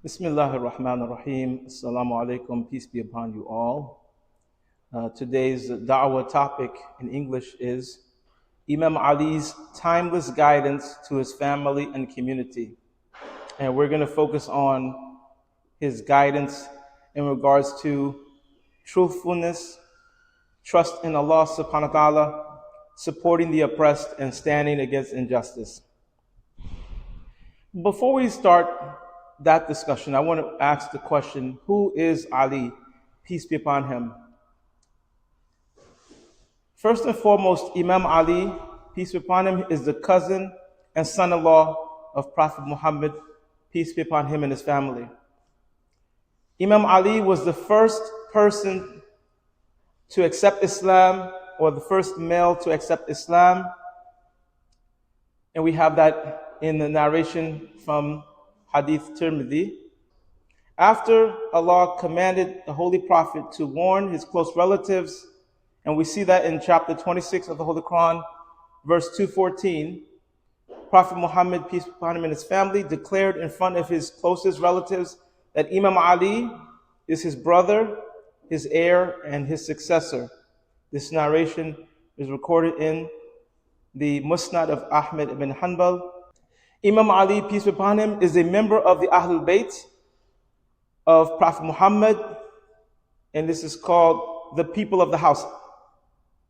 Bismillah ar-Rahman ar-Rahim. Assalamu alaikum. Peace be upon you all. Today's da'wah topic in English is Imam Ali's timeless guidance to his family and community. And we're going to focus on his guidance in regards to truthfulness, trust in Allah subhanahu wa ta'ala, supporting the oppressed, and standing against injustice. Before we start that discussion, I want to ask the question, who is Ali? Peace be upon him. First and foremost, Imam Ali, peace be upon him, is the cousin and son-in-law of Prophet Muhammad, peace be upon him and his family. Imam Ali was the first person to accept Islam, or the first male to accept Islam. And we have that in the narration from Hadith Tirmidhi. After Allah commanded the Holy Prophet to warn his close relatives, and we see that in chapter 26 of the Holy Quran, verse 214, Prophet Muhammad, peace be upon him and his family, declared in front of his closest relatives that Imam Ali is his brother, his heir, and his successor. This narration is recorded in the Musnad of Ahmad ibn Hanbal. Imam Ali, peace be upon him, is a member of the Ahlul Bayt of Prophet Muhammad, and this is called the people of the house.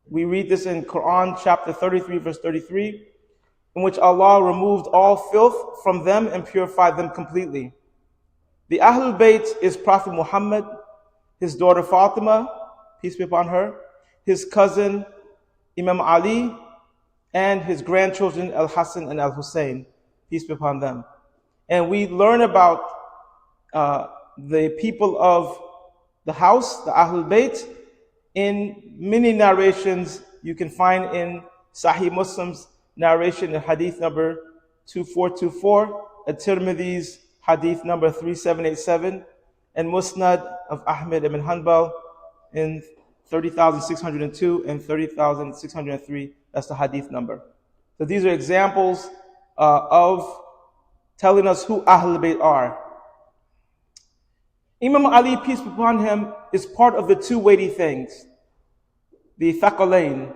We read this in Quran chapter 33, verse 33, in which Allah removed all filth from them and purified them completely. The Ahlul Bayt is Prophet Muhammad, his daughter Fatima, peace be upon her, his cousin Imam Ali, and his grandchildren Al-Hassan and Al-Hussein, peace be upon them. And we learn about the people of the house, the Ahlul Bayt, in many narrations. You can find in Sahih Muslim's narration in hadith number 2424, At-Tirmidhi's hadith number 3787, and Musnad of Ahmad ibn Hanbal in 30,602 and 30,603. That's the hadith number. So these are examples of telling us who Ahlul Bayt are. Imam Ali, peace be upon him, is part of the two weighty things, the Thaqalain,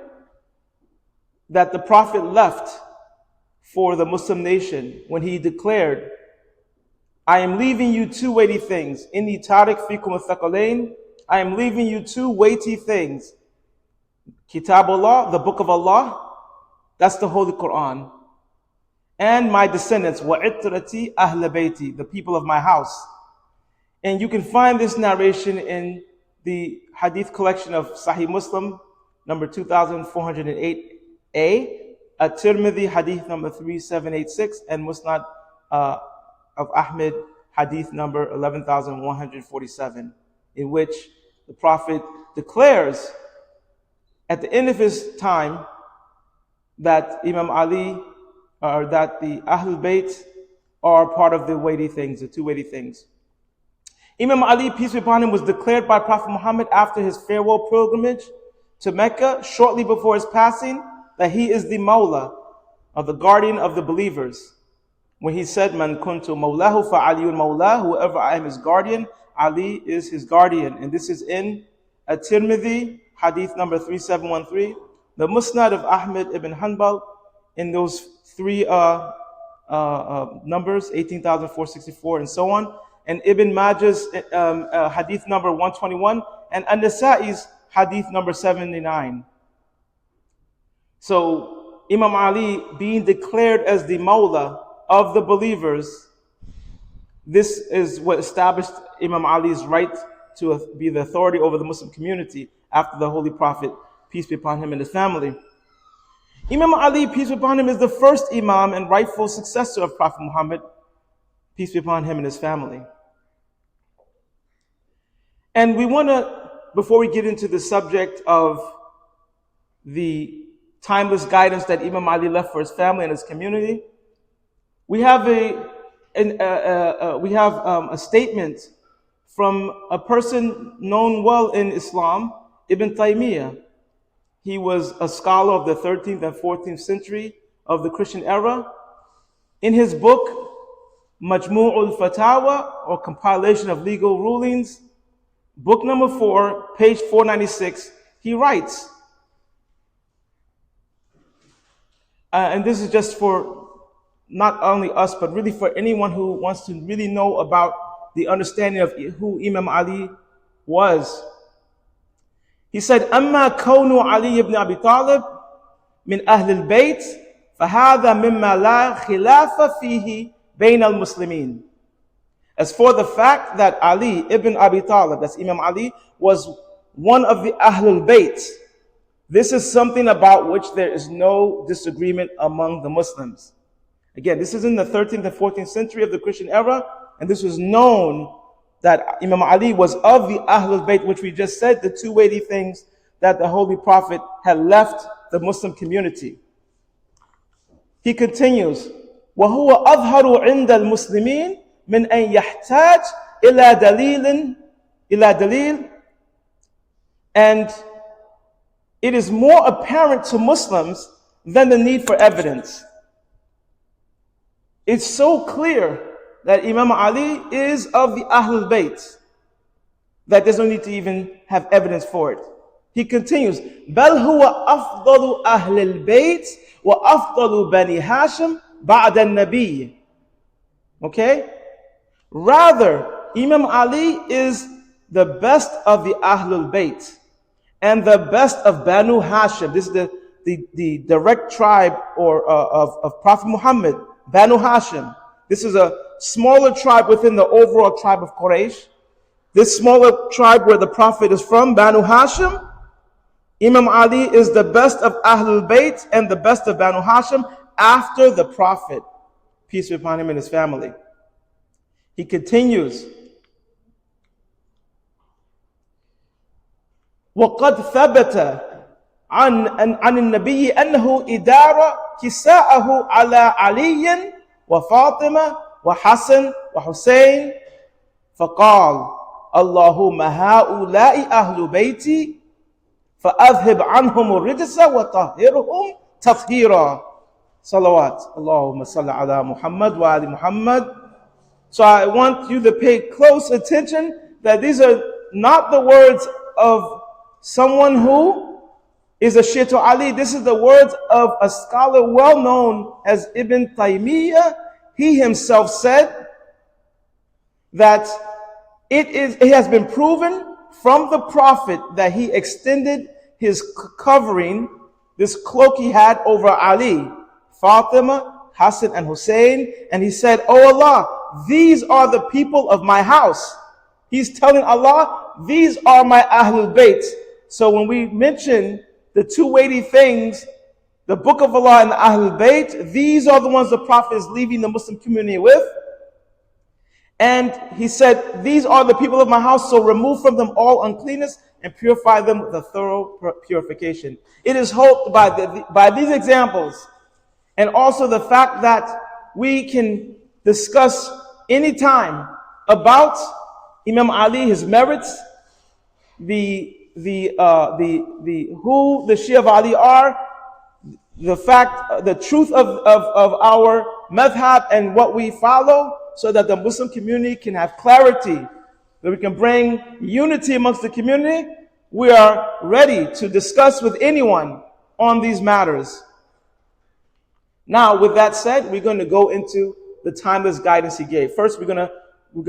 that the Prophet left for the Muslim nation when he declared, I am leaving you two weighty things. Inni tarik fikum al-Thaqalain. I am leaving you two weighty things. Kitabullah, the book of Allah, that's the Holy Quran. And my descendants, وَعِتْرَتِي أَهْلَ بَيْتِي, the people of my house. And you can find this narration in the hadith collection of Sahih Muslim, number 2408a, At-Tirmidhi, hadith number 3786, and Musnad of Ahmad, hadith number 11,147, in which the Prophet declares at the end of his time that Imam Ali, or that the Ahlul Bayt are part of the weighty things, the two weighty things. Imam Ali, peace be upon him, was declared by Prophet Muhammad after his farewell pilgrimage to Mecca, shortly before his passing, that he is the Mawla, or the guardian of the believers. When he said, Man kuntu mawlahu fa aliyun mawlah, whoever I am his guardian, Ali is his guardian. And this is in At-Tirmidhi, hadith number 3713, the Musnad of Ahmad ibn Hanbal, in those three numbers, 18,464 and so on, and Ibn Majah's hadith number 121, and An-Nasa'i's hadith number 79. So Imam Ali being declared as the Mawla of the believers, this is what established Imam Ali's right to be the authority over the Muslim community after the Holy Prophet, peace be upon him and his family. Imam Ali, peace be upon him, is the first Imam and rightful successor of Prophet Muhammad, peace be upon him and his family. And we want to, before we get into the subject of the timeless guidance that Imam Ali left for his family and his community, we have a statement from a person known well in Islam, Ibn Taymiyyah. He was a scholar of the 13th and 14th century of the Christian era. In his book, Majmu'ul Fatawa, or compilation of legal rulings, book number 4, page 496, he writes, and this is just for not only us, but really for anyone who wants to really know about the understanding of who Imam Ali was. He said, أما كون علي بن أبي طالب من أهل البيت فهذا مما لا خلاف فيه بين المسلمين. As for the fact that Ali ibn Abi Talib, that's Imam Ali, was one of the Ahlul Bayt, this is something about which there is no disagreement among the Muslims. Again, this is in the 13th and 14th century of the Christian era, and this was known that Imam Ali was of the Ahlul Bayt, which we just said, the two weighty things that the Holy Prophet had left the Muslim community. He continues, وَهُوَ أَظْهَرُ عِنْدَ الْمُسْلِمِينَ مِنْ أَنْ يَحْتَاجْ إِلَى دَلِيلٍ. And it is more apparent to Muslims than the need for evidence. It's so clear that Imam Ali is of the Ahlul Bayt that there's no need to even have evidence for it. He continues, بَلْ هُوَ أَفْضَلُ أَهْلِ الْبَيْتِ وَأَفْضَلُ بَنِي هَاشِمْ بَعْدَ النَّبِيِّ. Okay? Rather, Imam Ali is the best of the Ahlul Bayt and the best of Banu Hashim. This is the direct tribe of Prophet Muhammad, Banu Hashim. This is a smaller tribe within the overall tribe of Quraysh. This smaller tribe where the Prophet is from, Banu Hashim, Imam Ali is the best of Ahlul Bayt and the best of Banu Hashim after the Prophet, peace be upon him and his family. He continues, وَقَدْ ثَبَتَ عن النبي أنه إدار كساءه على علي وفاطمة وحسن وحسين فقال اللهم هؤلاء أهل بيتي فأذهب عنهم الرجس وطهرهم تطهيرا صلوات اللهم صل على محمد وآل محمد. So I want you to pay close attention that these are not the words of someone who is a Shia to Ali. This is the words of a scholar well known as Ibn Taymiyyah. He himself said that it has been proven from the Prophet that he extended his covering, this cloak he had over Ali, Fatima, Hassan and Hussein, and he said, "Oh Allah, these are the people of my house." He's telling Allah, these are my Ahlul Bayt. So when we mention the two weighty things, the Book of Allah and the Ahlul Bayt, these are the ones the Prophet is leaving the Muslim community with. And he said, these are the people of my house, so remove from them all uncleanness and purify them with a thorough purification. It is hoped by these examples, and also the fact that we can discuss anytime about Imam Ali, his merits, who the Shia of Ali are, the fact, the truth of our madhab and what we follow, so that the Muslim community can have clarity, that we can bring unity amongst the community. We are ready to discuss with anyone on these matters. Now, with that said, we're going to go into the timeless guidance he gave. First, we're going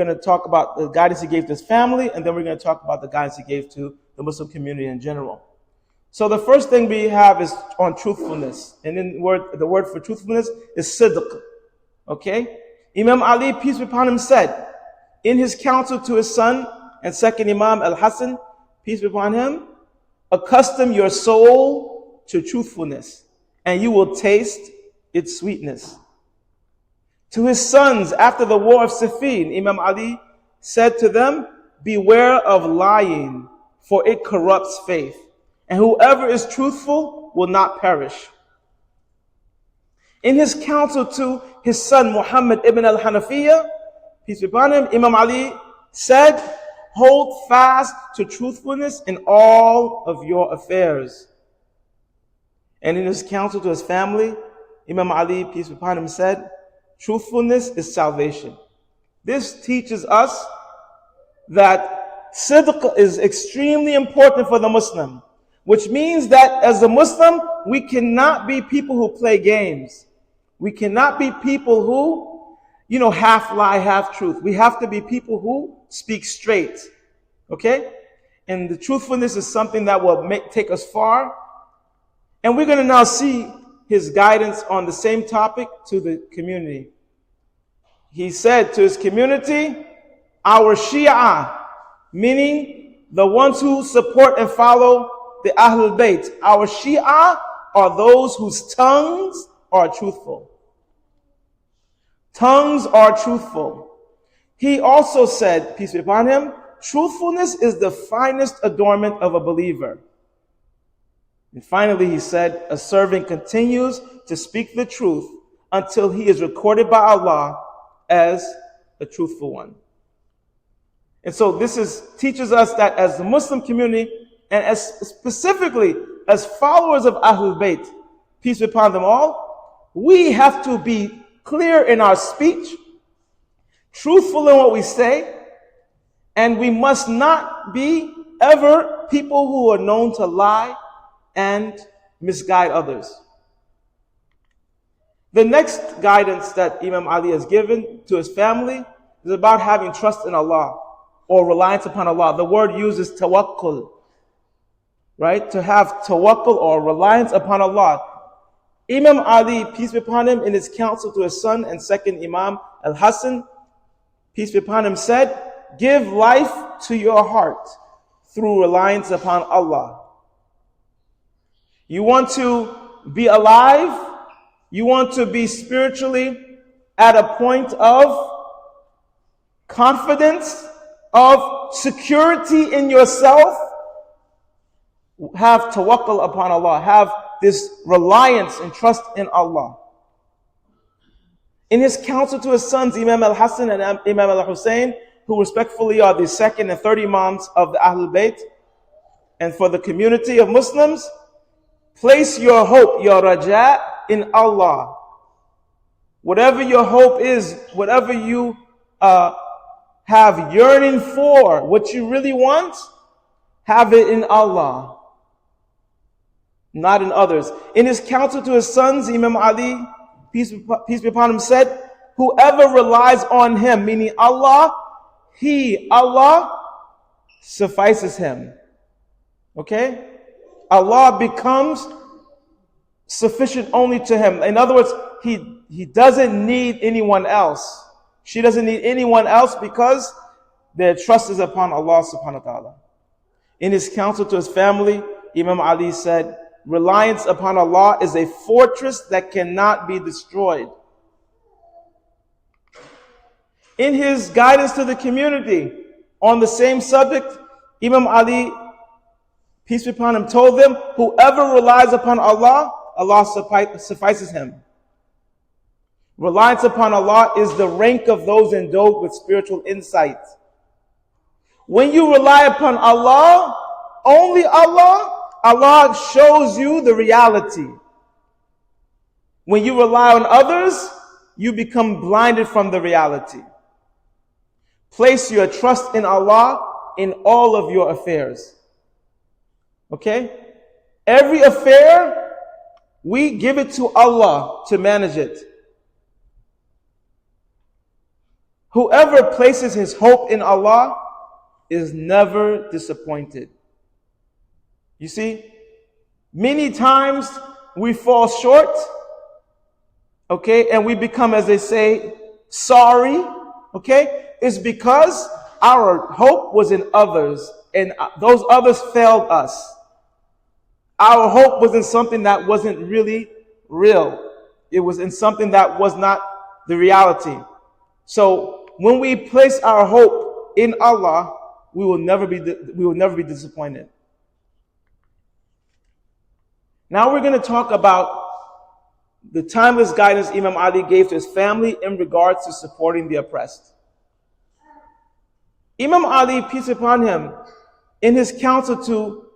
to talk about the guidance he gave to his family, and then we're going to talk about the guidance he gave to the Muslim community in general. So the first thing we have is on truthfulness. And then the word for truthfulness is sidq. Okay? Imam Ali, peace be upon him, said in his counsel to his son and second Imam Al-Hassan, peace be upon him, accustom your soul to truthfulness, and you will taste its sweetness. To his sons after the war of Siffin, Imam Ali said to them, beware of lying, for it corrupts faith, and whoever is truthful will not perish. In his counsel to his son Muhammad ibn al-Hanafiyyah, peace be upon him, Imam Ali said, hold fast to truthfulness in all of your affairs. And in his counsel to his family, Imam Ali, peace be upon him, said, truthfulness is salvation. This teaches us that sidq is extremely important for the Muslim, which means that as a Muslim, we cannot be people who play games. We cannot be people who, half lie, half truth. We have to be people who speak straight. Okay? And the truthfulness is something that will take us far. And we're going to now see his guidance on the same topic to the community. He said to his community, our Shia, meaning the ones who support and follow the Ahlul Bayt. Our Shia are those whose tongues are truthful. Tongues are truthful. He also said, peace be upon him, truthfulness is the finest adornment of a believer. And finally, he said, a servant continues to speak the truth until he is recorded by Allah as a truthful one. And so this teaches us that as the Muslim community, and as specifically as followers of Ahlul Bayt, peace be upon them all, we have to be clear in our speech, truthful in what we say, and we must not be ever people who are known to lie and misguide others. The next guidance that Imam Ali has given to his family is about having trust in Allah or reliance upon Allah. The word uses tawakkul, right? To have tawakkul or reliance upon Allah. Imam Ali, peace be upon him, in his counsel to his son and second Imam Al-Hassan, peace be upon him, said, give life to your heart through reliance upon Allah. You want to be alive? You want to be spiritually at a point of confidence, of security in yourself? Have tawakkul upon Allah. Have this reliance and trust in Allah. In his counsel to his sons, Imam Al-Hassan and Imam Al-Hussein, who respectfully are the second and third Imams of the Ahlul Bayt, and for the community of Muslims, place your hope, your raja, in Allah. Whatever your hope is, whatever you have yearning for, what you really want, have it in Allah, not in others. In his counsel to his sons, Imam Ali, peace be upon him, said, whoever relies on him, meaning Allah, Allah suffices him. Okay? Allah becomes sufficient only to him. In other words, he doesn't need anyone else. She doesn't need anyone else because their trust is upon Allah subhanahu wa ta'ala. In his counsel to his family, Imam Ali said, reliance upon Allah is a fortress that cannot be destroyed. In his guidance to the community on the same subject, Imam Ali, peace be upon him, told them, whoever relies upon Allah, Allah suffices him. Reliance upon Allah is the rank of those endowed with spiritual insight. When you rely upon Allah, only Allah, Allah shows you the reality. When you rely on others, you become blinded from the reality. Place your trust in Allah in all of your affairs. Okay? Every affair, we give it to Allah to manage it. Whoever places his hope in Allah is never disappointed. You see, many times we fall short, okay, and we become, as they say, sorry, okay? It's because our hope was in others, and those others failed us. Our hope was in something that wasn't really real. It was in something that was not the reality. So when we place our hope in Allah, we will never be disappointed. Now we're going to talk about the timeless guidance Imam Ali gave to his family in regards to supporting the oppressed. Imam Ali, peace upon him, in his counsel to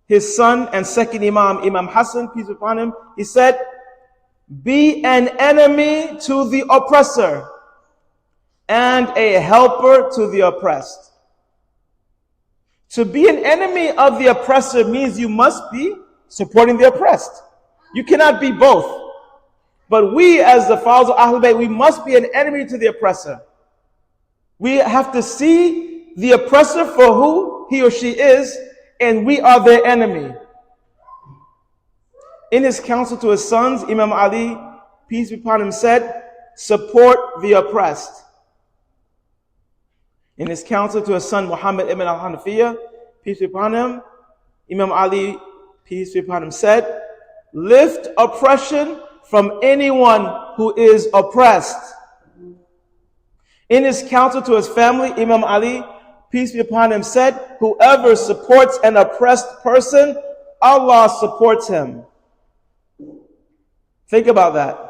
his son and second Imam, Imam Hassan, peace upon him, he said, be an enemy to the oppressor and a helper to the oppressed. To be an enemy of the oppressor means you must be supporting the oppressed. You cannot be both. But we, as the followers of Ahlul Bayt, we must be an enemy to the oppressor. We have to see the oppressor for who he or she is, and we are their enemy. In his counsel to his sons, Imam Ali, peace be upon him, said, support the oppressed. In his counsel to his son, Muhammad ibn al-Hanafiyyah, peace be upon him, Imam Ali, peace be upon him, said, lift oppression from anyone who is oppressed. In his counsel to his family, Imam Ali, peace be upon him, said, whoever supports an oppressed person, Allah supports him. Think about that.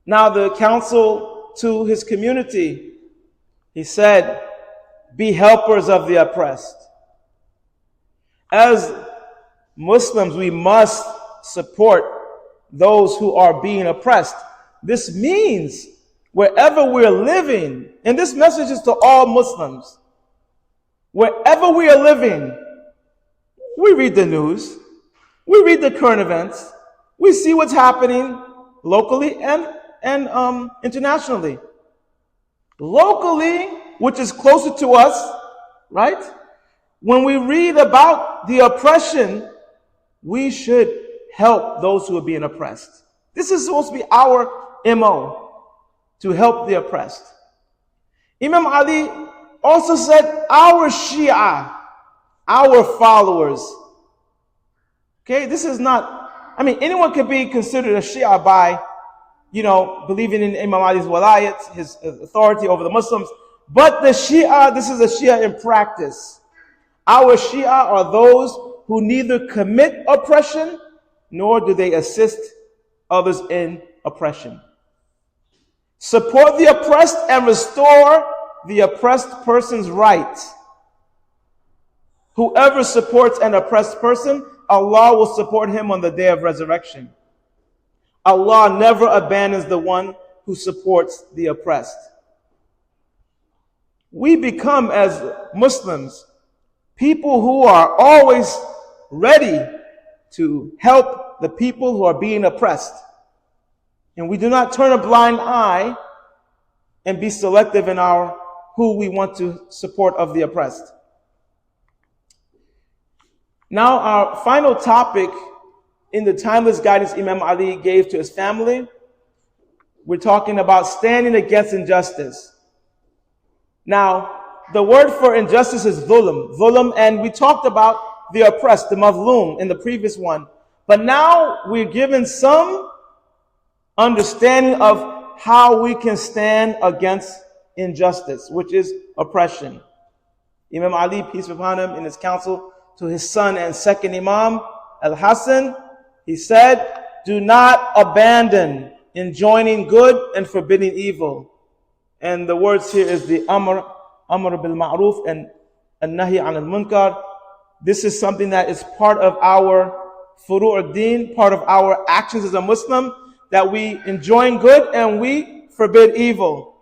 Now the counsel to his community, he said, be helpers of the oppressed. As Muslims, we must support those who are being oppressed. This means wherever we're living, and this message is to all Muslims, wherever we are living, we read the news, we read the current events, we see what's happening locally and internationally. Locally, which is closer to us, right? When we read about the oppression, we should help those who are being oppressed. This is supposed to be our MO, to help the oppressed. Imam Ali also said, our Shia, our followers. Okay, this is not, anyone could be considered a Shia by, believing in Imam Ali's walayat, his authority over the Muslims. But the Shia, this is a Shia in practice. Our Shia are those who neither commit oppression, nor do they assist others in oppression. Support the oppressed and restore the oppressed person's rights. Whoever supports an oppressed person, Allah will support him on the day of resurrection. Allah never abandons the one who supports the oppressed. We become, as Muslims, people who are always ready to help the people who are being oppressed. And we do not turn a blind eye and be selective in who we want to support of the oppressed. Now, our final topic in the timeless guidance Imam Ali gave to his family, we're talking about standing against injustice. Now, the word for injustice is dhulm, and we talked about the oppressed, the mazloom, in the previous one. But now we're given some understanding of how we can stand against injustice, which is oppression. Imam Ali, peace be upon him, in his counsel to his son and second Imam, Al-Hasan, he said, do not abandon enjoining good and forbidding evil. And the words here is the amr bil ma'ruf and nahi an al-munkar. This is something that is part of our furu' ad-din, part of our actions as a Muslim, that we enjoin good and we forbid evil.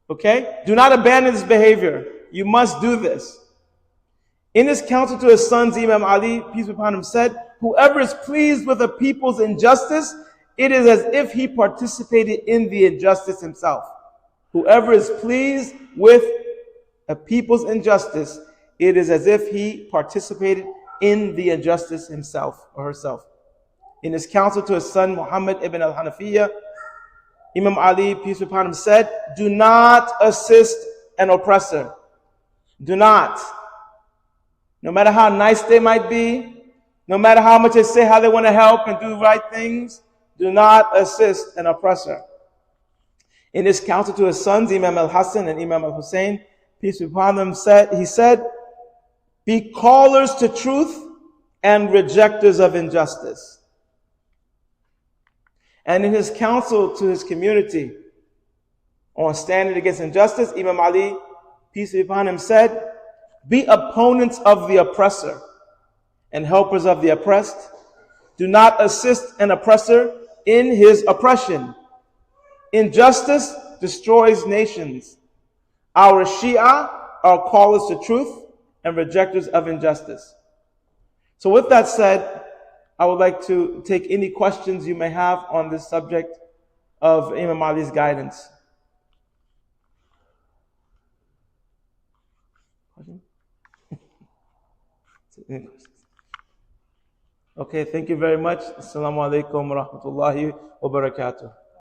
Okay? Do not abandon this behavior. You must do this. In his counsel to his sons, Imam Ali, peace be upon him, said, whoever is pleased with a people's injustice, it is as if he participated in the injustice himself. Whoever is pleased with a people's injustice, it is as if he participated in the injustice himself or herself. In his counsel to his son, Muhammad ibn al-Hanafiyyah, Imam Ali, peace be upon him, said, do not assist an oppressor. Do not. No matter how nice they might be, no matter how much they say how they want to help and do right things, do not assist an oppressor. In his counsel to his sons, Imam al-Hasan and Imam al-Hussein, peace be upon them, he said, be callers to truth and rejectors of injustice. And in his counsel to his community on standing against injustice, Imam Ali, peace be upon him, said, be opponents of the oppressor and helpers of the oppressed. Do not assist an oppressor in his oppression. Injustice destroys nations. Our Shia are callers to truth and rejectors of injustice. So with that said, I would like to take any questions you may have on this subject of Imam Ali's guidance. Okay, thank you very much. Assalamu alaikum wa rahmatullahi wa barakatuh.